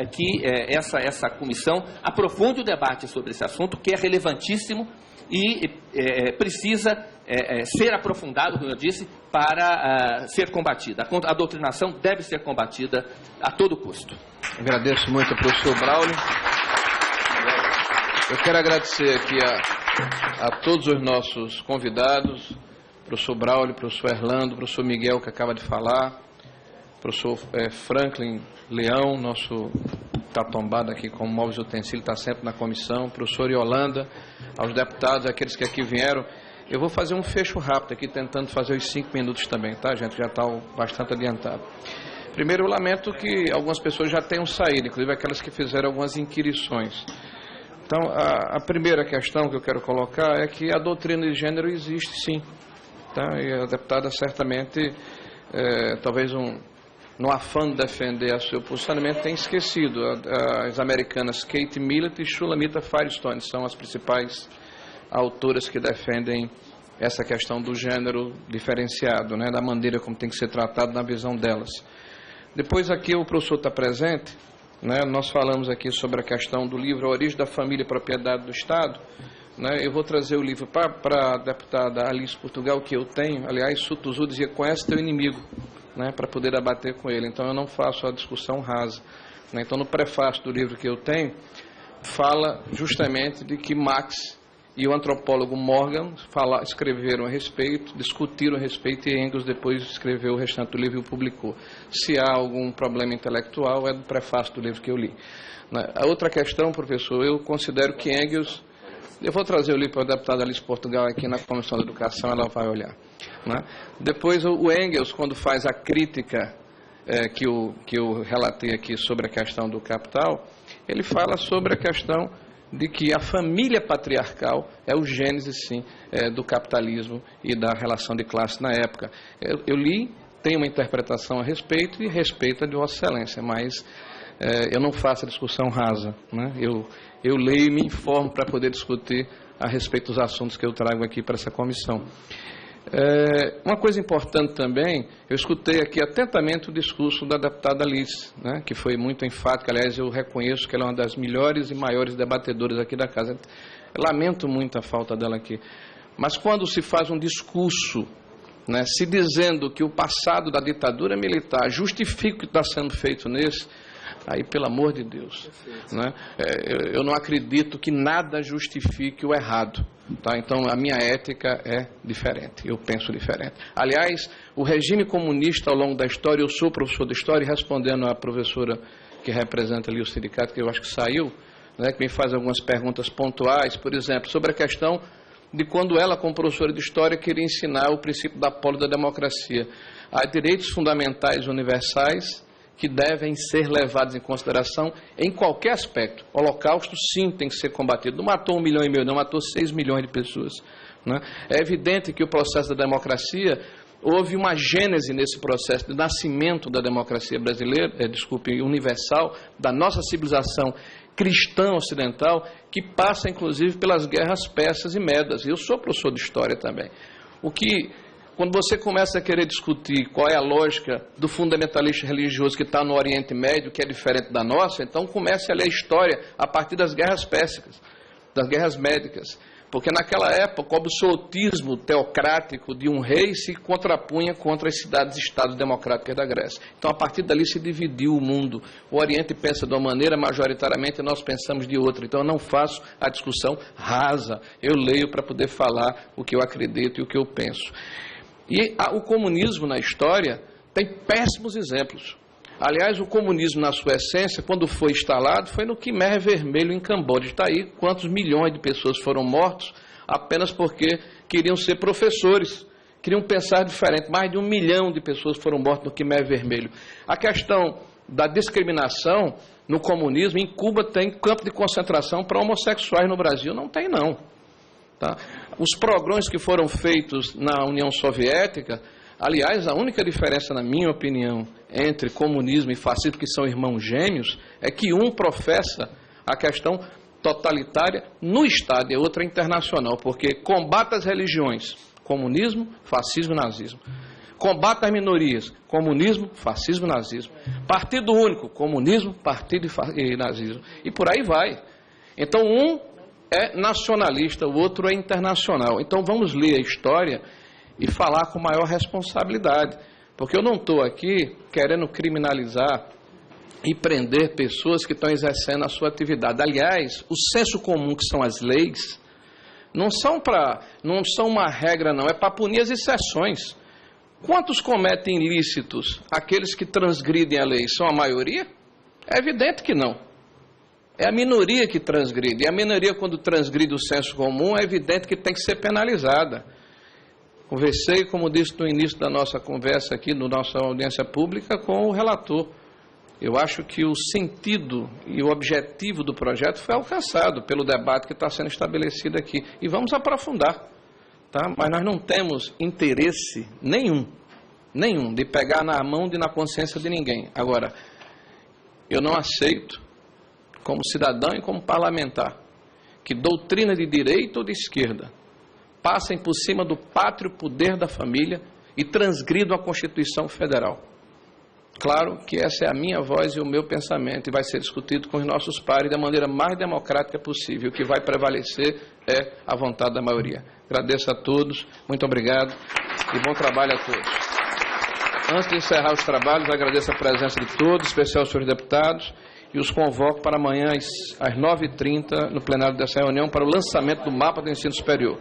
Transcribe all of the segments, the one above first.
que essa comissão aprofunde o debate sobre esse assunto, que é relevantíssimo e precisa ser aprofundado, como eu disse, para ser combatida. A doutrinação deve ser combatida a todo custo. Agradeço muito ao professor Braulio. Eu quero agradecer aqui a todos os nossos convidados, professor Braulio, professor Erlando, professor Miguel, que acaba de falar, professor Franklin Leão, nosso está tombado aqui com móveis e utensílios, está sempre na comissão, professor Yolanda, aos deputados, aqueles que aqui vieram. Eu vou fazer um fecho rápido aqui, tentando fazer os 5 minutos também, tá, gente? Já está bastante adiantado. Primeiro, eu lamento que algumas pessoas já tenham saído, inclusive aquelas que fizeram algumas inquirições. Então, a primeira questão que eu quero colocar é que a doutrina de gênero existe, sim. Tá? E a deputada certamente, talvez no afã de defender o seu posicionamento, tem esquecido. As americanas Kate Millett e Shulamita Firestone são as principais autoras que defendem essa questão do gênero diferenciado, né? Da maneira como tem que ser tratado na visão delas. Depois aqui o professor está presente, né? Nós falamos aqui sobre a questão do livro A Origem da Família e Propriedade do Estado, né? Eu vou trazer o livro para a deputada Alice Portugal, que eu tenho. Aliás, Sun Tzu dizia: conhece teu inimigo, né? Para poder debater com ele. Então eu não faço a discussão rasa, né? Então no prefácio do livro que eu tenho, fala justamente de que Marx e o antropólogo Morgan escreveram a respeito, discutiram a respeito, e Engels depois escreveu o restante do livro e o publicou. Se há algum problema intelectual, é do prefácio do livro que eu li. A outra questão, professor, eu considero que Engels... Eu vou trazer o livro para a deputada Alice Portugal aqui na Comissão da Educação, ela vai olhar, né? Depois, o Engels, quando faz a crítica que eu relatei aqui sobre a questão do capital, ele fala sobre a questão de que a família patriarcal é o gênese, sim, do capitalismo e da relação de classe na época. Eu li, tenho uma interpretação a respeito e respeito a de Vossa Excelência, mas eu não faço a discussão rasa, né? Eu leio e me informo para poder discutir a respeito dos assuntos que eu trago aqui para essa comissão. Uma coisa importante também, eu escutei aqui atentamente o discurso da deputada Alice, né, que foi muito enfática. Aliás, eu reconheço que ela é uma das melhores e maiores debatedoras aqui da casa. Eu lamento muito a falta dela aqui. Mas quando se faz um discurso, né, se dizendo que o passado da ditadura militar justifica o que está sendo feito nesse, aí, pelo amor de Deus, né, eu não acredito que nada justifique o errado. Tá? Então, a minha ética é diferente, eu penso diferente. Aliás, o regime comunista ao longo da história, eu sou professor de história, e respondendo à professora que representa ali o sindicato, que eu acho que saiu, né, que me faz algumas perguntas pontuais, por exemplo, sobre a questão de quando ela, como professora de história, queria ensinar o princípio da polis da democracia. Há direitos fundamentais universais que devem ser levados em consideração em qualquer aspecto. O Holocausto, sim, tem que ser combatido. Não matou 1,5 milhão, não, matou 6 milhões de pessoas, né? É evidente que o processo da democracia, houve uma gênese nesse processo de nascimento da democracia brasileira, universal, da nossa civilização cristã ocidental, que passa, inclusive, pelas guerras persas e medas. Eu sou professor de história também. Quando você começa a querer discutir qual é a lógica do fundamentalista religioso que está no Oriente Médio, que é diferente da nossa, então comece a ler a história a partir das guerras pérsicas, das guerras médicas. Porque naquela época o absolutismo teocrático de um rei se contrapunha contra as cidades-estados democráticas da Grécia. Então a partir dali se dividiu o mundo. O Oriente pensa de uma maneira, majoritariamente nós pensamos de outra. Então eu não faço a discussão rasa. Eu leio para poder falar o que eu acredito e o que eu penso. E o comunismo na história tem péssimos exemplos. Aliás, o comunismo, na sua essência, quando foi instalado, foi no Khmer Vermelho, em Camboja. Está aí quantos milhões de pessoas foram mortos apenas porque queriam ser professores, queriam pensar diferente. Mais de 1 milhão de pessoas foram mortas no Khmer Vermelho. A questão da discriminação no comunismo, em Cuba tem campo de concentração para homossexuais, no Brasil não tem, não. Tá? Os pogroms que foram feitos na União Soviética, aliás, a única diferença, na minha opinião, entre comunismo e fascismo, que são irmãos gêmeos, é que um professa a questão totalitária no Estado e a outra internacional, porque combate as religiões, comunismo, fascismo e nazismo. Combate às minorias, comunismo, fascismo, nazismo. Partido único, comunismo, partido e nazismo. E por aí vai. Então, um é nacionalista, o outro é internacional. Então, vamos ler a história e falar com maior responsabilidade. Porque eu não estou aqui querendo criminalizar e prender pessoas que estão exercendo a sua atividade. Aliás, o senso comum, que são as leis, não são uma regra, não. É para punir as exceções. Quantos cometem ilícitos? Aqueles que transgridem a lei são a maioria? É evidente que não. É a minoria que transgride. E a minoria, quando transgride o senso comum, é evidente que tem que ser penalizada. Conversei, como disse no início da nossa conversa aqui, na nossa audiência pública, com o relator. Eu acho que o sentido e o objetivo do projeto foi alcançado pelo debate que está sendo estabelecido aqui. E vamos aprofundar. Tá? Mas nós não temos interesse nenhum, de pegar na mão e na consciência de ninguém. Agora, eu não aceito, como cidadão e como parlamentar, que doutrina de direita ou de esquerda passem por cima do pátrio poder da família e transgridam a Constituição Federal. Claro que essa é a minha voz e o meu pensamento, e vai ser discutido com os nossos pares da maneira mais democrática possível. O que vai prevalecer é a vontade da maioria. Agradeço a todos, muito obrigado e bom trabalho a todos. Antes de encerrar os trabalhos, agradeço a presença de todos, em especial aos senhores deputados, e os convoco para amanhã às 9h30 no plenário dessa reunião para o lançamento do mapa do ensino superior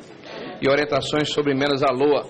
e orientações sobre emendas à LOA.